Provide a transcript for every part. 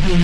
Light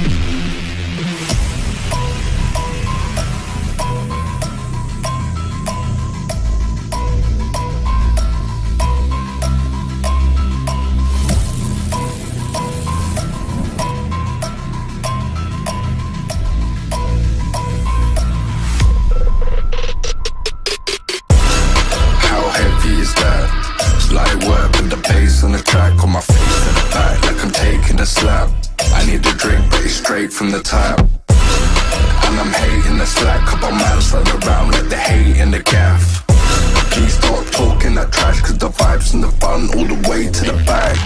work with the bass on the track, on my face to the back like I'm taking a slap. I need a drink but it's straight from the tap. And I'm hating the slack, couple man slide around like the hate in the gaff. Please stop talking that trash, cause the vibes and the fun all the way to the back.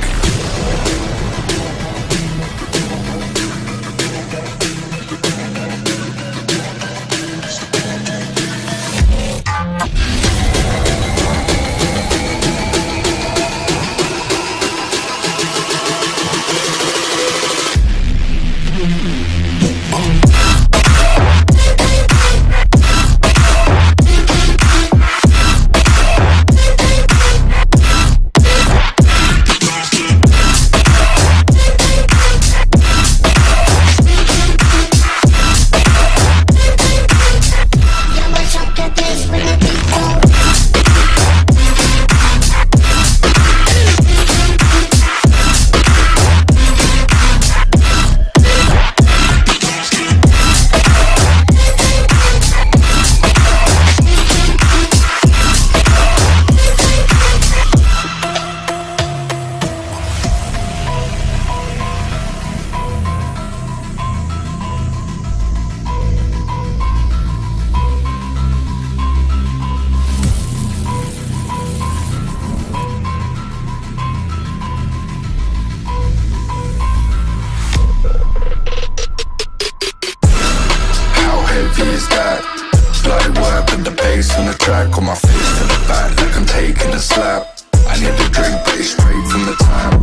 On the track, on my face to the back like I'm taking a slap. I need a drink but it's straight from the tap.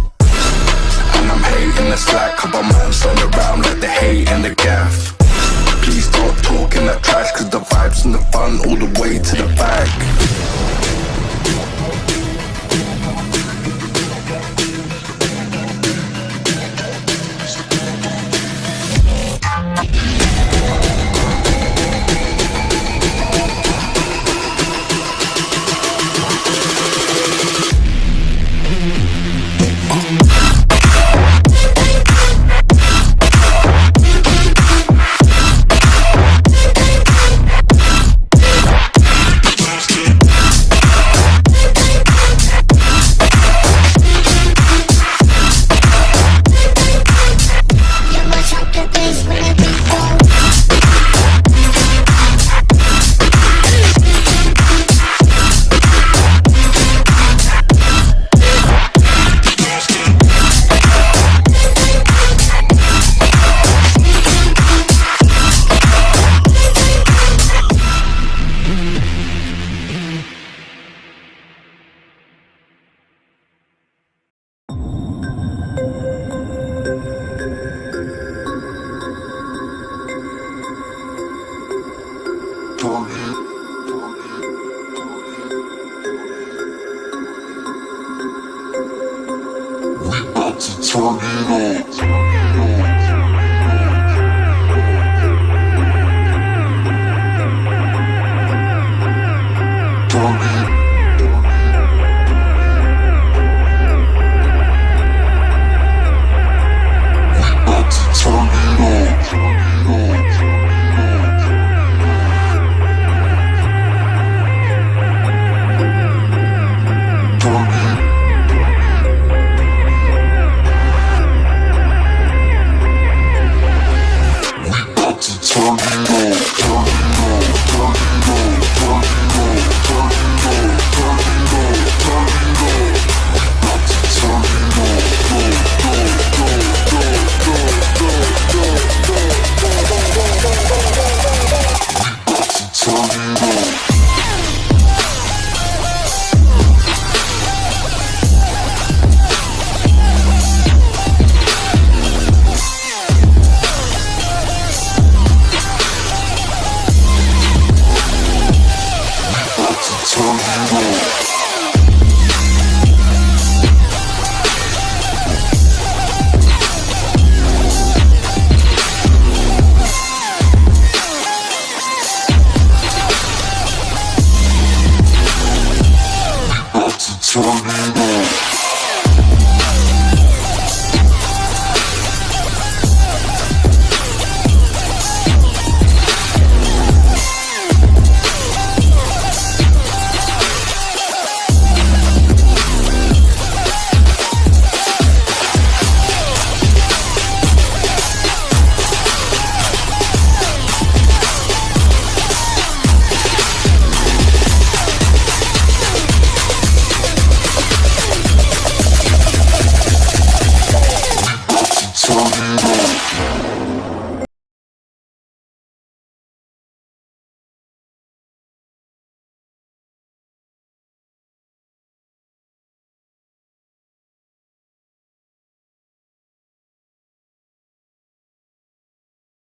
And I'm hating the slack, couple man slide around like the hate in the gaff. Please stop talking that trash, cause the vibes and the fun all the way to the back.